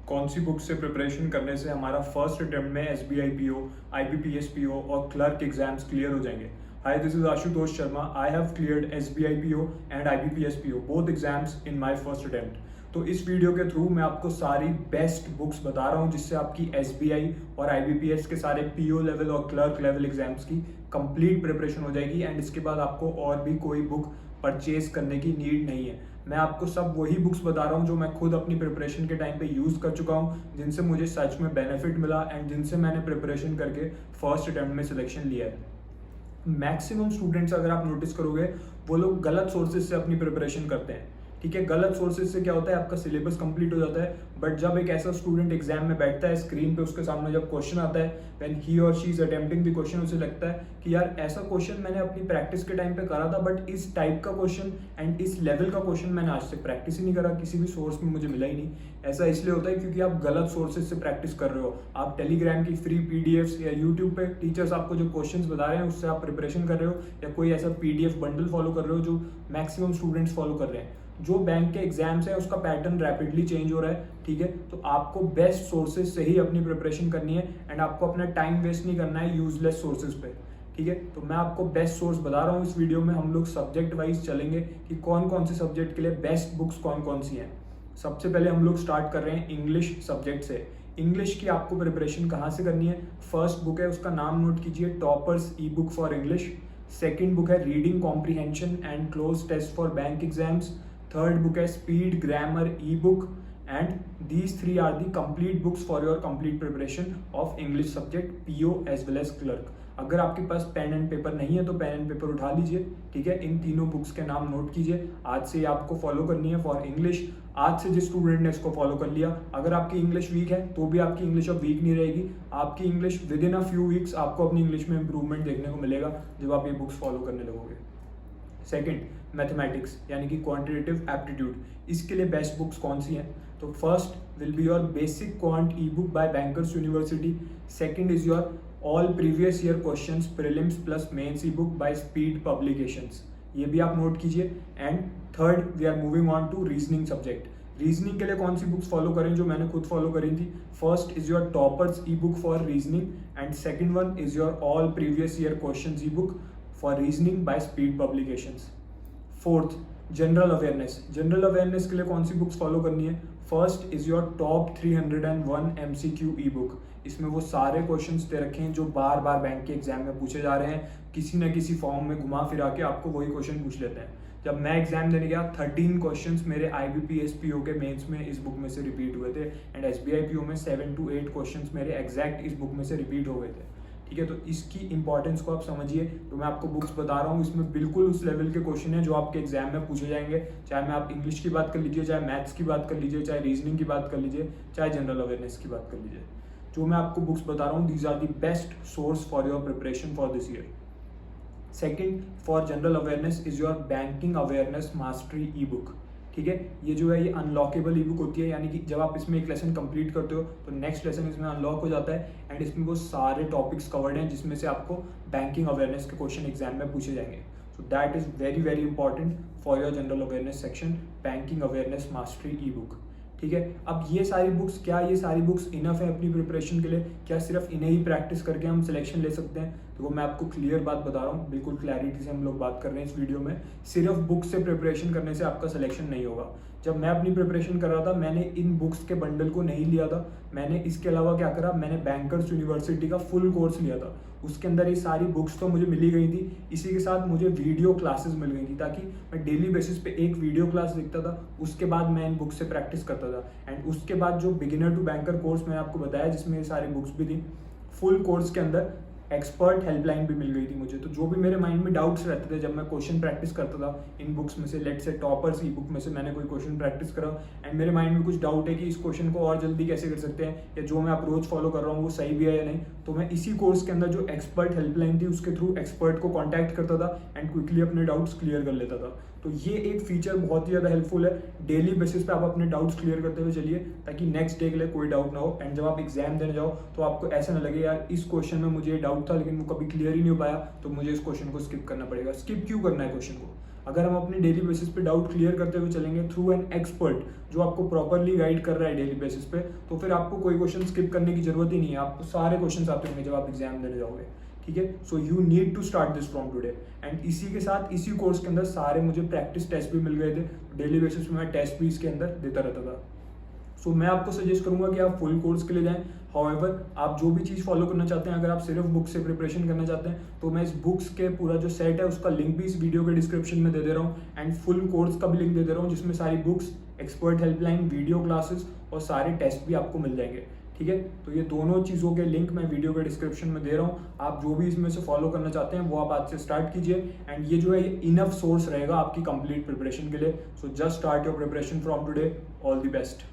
कौन सी बुक से प्रिपरेशन करने से हमारा फर्स्ट अटेम्प्ट में SBI PO, IBPS PO और क्लर्क एग्जाम्स क्लियर हो जाएंगे। Hi, this is Ashutosh Sharma. I have cleared SBI PO and IBPS PO both exams in my first attempt. तो इस वीडियो के थ्रू मैं आपको सारी बेस्ट बुक्स बता रहा हूँ जिससे आपकी SBI और IBPS के सारे PO लेवल और क्लर्क लेवल एग्जाम्स की कंप्लीट प्रिपरेशन हो जाएगी एंड इसके बाद आपको और भी कोई बुक परचेज करने की नीड नहीं है। मैं आपको सब वही बुक्स बता रहा हूँ जो मैं खुद अपनी प्रिपरेशन के टाइम पे यूज़ कर चुका हूँ, जिनसे मुझे सच में बेनिफिट मिला एंड जिनसे मैंने प्रिपरेशन करके फर्स्ट अटेम्प्ट में सिलेक्शन लिया है। मैक्सिमम स्टूडेंट्स अगर आप नोटिस करोगे वो लोग गलत सोर्सेज से अपनी प्रिपरेशन करते हैं। ठीक है, गलत सोर्सेज से क्या होता है, आपका सिलेबस कंप्लीट हो जाता है, बट जब एक ऐसा स्टूडेंट एग्जाम में बैठता है, स्क्रीन पे उसके सामने जब क्वेश्चन आता है, व्हेन ही और she is attempting the question, उसे लगता है कि यार ऐसा क्वेश्चन मैंने अपनी प्रैक्टिस के टाइम पे करा था, बट इस टाइप का क्वेश्चन एंड इस लेवल का क्वेश्चन मैंने आज तक प्रैक्टिस ही नहीं करा, किसी भी सोर्स में मुझे मिला ही नहीं। ऐसा इसलिए होता है क्योंकि आप गलत सोर्सेज से प्रैक्टिस कर रहे हो। आप टेलीग्राम की फ्री PDFs या यूट्यूब पे टीचर्स आपको जो क्वेश्चंस बता रहे हैं उससे आप प्रिपरेशन कर रहे हो, या कोई ऐसा PDF बंडल फॉलो कर रहे हो जो मैक्सिमम स्टूडेंट्स फॉलो कर रहे हैं। जो बैंक के एग्जाम्स है उसका पैटर्न रैपिडली चेंज हो रहा है। ठीक है, तो आपको बेस्ट सोर्सेज से ही अपनी प्रिपरेशन करनी है एंड आपको अपना टाइम वेस्ट नहीं करना है यूजलेस सोर्सेज पे। ठीक है, तो मैं आपको बेस्ट सोर्स बता रहा हूँ। इस वीडियो में हम लोग सब्जेक्ट वाइज चलेंगे कि कौन कौन से सब्जेक्ट के लिए बेस्ट बुक्स कौन कौन सी हैं। सबसे पहले हम लोग स्टार्ट कर रहे हैं इंग्लिश सब्जेक्ट से। इंग्लिश की आपको प्रिपरेशन कहाँ से करनी है? फर्स्ट बुक है, उसका नाम नोट कीजिए, toppers e book for English. Second book है reading comprehension and cloze test for bank exams. Third book है speed grammar e book and these three are the complete books for your complete preparation of English subject PO as well as clerk। अगर आपके पास pen and paper नहीं है तो pen and paper उठा लीजिए। ठीक है, इन तीनों बुक्स के नाम नोट कीजिए। आज से आपको फॉलो करनी है फॉर इंग्लिश। आज से जिस स्टूडेंट ने इसको फॉलो कर लिया, अगर आपकी इंग्लिश वीक है तो भी आपकी इंग्लिश अब वीक नहीं रहेगी। आपकी English with in a few weeks आपको अपनी इंग्लिश में इंप्रूवमेंट देखने को मिलेगा जब आप ये बुक्स फॉलो करने लगोगे। सेकेंड, मैथमेटिक्स यानी कि क्वांटिटेटिव एप्टीट्यूड। इसके लिए बेस्ट बुक्स कौन सी हैं? तो first will be your basic quant e book by bankers university. Second is your all previous year questions prelims plus mains e book by speed publications. ये भी आप नोट कीजिए। And third, we are moving on to reasoning subject. Reasoning के लिए कौन सी books follow करें जो मैंने खुद फॉलो करी थी? First is your toppers e book for reasoning and second one is your all previous year questions E book for reasoning bye speed publications. Fourth, general awareness. General awareness के लिए कौन सी books follow करनी है? First is your top 301 MCQ E book. इसमें वो सारे questions दे रखे हैं जो बार बार बैंक के एग्जाम में पूछे जा रहे हैं, किसी न किसी फॉर्म में घुमा फिरा के आपको वही क्वेश्चन पूछ लेते हैं। जब मैं एग्जाम देने गया 13 क्वेश्चंस मेरे IBPS PO के मेंस में इस बुक में से रिपीट हुए थे एंड SBI PO में 7 to 8 क्वेश्चंस मेरे एग्जैक्ट इस बुक में से रिपीट हो गए थे। ठीक है, तो इसकी इंपॉर्टेंस को आप समझिए। तो मैं आपको बुक्स बता रहा हूँ, इसमें बिल्कुल उस लेवल के क्वेश्चन है जो आपके एग्जाम में पूछे जाएंगे, चाहे मैं आप इंग्लिश की बात कर लीजिए, चाहे मैथ्स की बात कर लीजिए, चाहे रीजनिंग की बात कर लीजिए, चाहे जनरल अवेयरनेस की बात कर लीजिए। जो मैं आपको बुक्स बता रहा हूँ, these are the best source for your preparation for this year. Second, for general awareness is your banking awareness mastery e book. ठीक है, ये जो है ये अनलॉकेबल ई बुक होती है, यानी कि जब आप इसमें एक लेसन कंप्लीट करते हो तो नेक्स्ट लेसन इसमें अनलॉक हो जाता है एंड इसमें वो सारे टॉपिक्स कवर्ड हैं जिसमें से आपको बैंकिंग अवेयरनेस के क्वेश्चन एग्जाम में पूछे जाएंगे। So that is very very important for your general awareness section, banking awareness mastery e book. ठीक है, अब ये सारी बुक्स, क्या ये सारी बुक्स इनफ है अपनी प्रिपरेशन के लिए? क्या सिर्फ इन्हें ही प्रैक्टिस करके हम सिलेक्शन ले सकते हैं? तो वो मैं आपको क्लियर बात बता रहा हूँ, बिल्कुल क्लैरिटी से हम लोग बात कर रहे हैं इस वीडियो में। सिर्फ बुक से प्रिपरेशन करने से आपका सिलेक्शन नहीं होगा। जब मैं अपनी प्रिपरेशन कर रहा था मैंने इन बुक्स के बंडल को नहीं लिया था, मैंने इसके अलावा क्या करा, मैंने बैंकर्स यूनिवर्सिटी का फुल कोर्स लिया था। उसके अंदर ये सारी बुक्स तो मुझे मिली गई थी, इसी के साथ मुझे वीडियो क्लासेस मिल गई थी ताकि मैं डेली बेसिस पे एक वीडियो क्लास देखता था, उसके बाद मैं इन बुक्स से प्रैक्टिस करता था। एंड उसके बाद जो बिगिनर टू बैंकर कोर्स मैंने आपको बताया जिसमें ये सारी बुक्स भी थी, फुल कोर्स के अंदर एक्सपर्ट हेल्पलाइन भी मिल गई थी मुझे। तो जो भी मेरे माइंड में डाउट्स रहते थे जब मैं क्वेश्चन प्रैक्टिस करता था इन बुक्स में से, लेट से टॉपर्स ई बुक में से मैंने कोई क्वेश्चन प्रैक्टिस करा एंड मेरे माइंड में कुछ डाउट है कि इस क्वेश्चन को और जल्दी कैसे कर सकते हैं, या जो मैं अप्रोच फॉलो कर रहा हूँ वो सही भी है या नहीं, तो मैं इसी कोर्स के अंदर जो एक्सपर्ट हेल्पलाइन थी उसके थ्रू एक्सपर्ट को कॉन्टैक्ट करता था एंड क्विकली अपने डाउट्स क्लियर कर लेता था। तो ये एक फीचर बहुत ही ज़्यादा हेल्पफुल है। डेली बेसिस पे आप अपने डाउट्स क्लियर करते हुए चलिए ताकि नेक्स्ट डे के लिए कोई डाउट ना हो एंड जब आप एग्जाम देने जाओ तो आपको ऐसा ना लगे यार इस क्वेश्चन में मुझे डाउट था लेकिन वो कभी क्लियर ही नहीं हो पाया तो मुझे इस क्वेश्चन को स्किप करना पड़ेगा। स्किप क्यों करना है क्वेश्चन को? अगर हम अपनी डेली बेसिस पे डाउट क्लियर करते हुए चलेंगे थ्रू एन एक्सपर्ट जो आपको प्रॉपरली गाइड कर रहा है डेली बेसिस पे, तो फिर आपको कोई क्वेश्चन स्किप करने की जरूरत ही नहीं है, आपको सारे क्वेश्चन आते होंगे जब आप एग्जाम देने जाओगे। ठीक है, so you need to start this from today. And इसी के साथ इसी कोर्स के अंदर सारे मुझे प्रैक्टिस टेस्ट भी मिल गए थे, डेली बेसिस पे मैं टेस्ट भी इसके अंदर देता रहता था। सो मैं आपको सजेस्ट करूंगा कि आप फुल कोर्स के लिए जाएं। हाउएवर आप जो भी चीज़ फॉलो करना चाहते हैं, अगर आप सिर्फ बुक से प्रिपरेशन करना चाहते हैं, तो मैं इस बुक्स के पूरा जो सेट है उसका लिंक भी इस वीडियो के डिस्क्रिप्शन में दे दे रहा हूँ, एंड फुल कोर्स का भी लिंक दे दे रहा हूँ जिसमें सारी books, expert helpline, video classes और सारे टेस्ट भी आपको मिल जाएंगे। ठीक है, तो ये दोनों चीज़ों के लिंक मैं वीडियो के डिस्क्रिप्शन में दे रहा हूँ। आप जो भी इसमें से फॉलो करना चाहते हैं वो आप आज से स्टार्ट कीजिए, एंड ये जो है इनफ सोर्स रहेगा आपकी कंप्लीट प्रिपरेशन के लिए। So just start your preparation from today. All the best.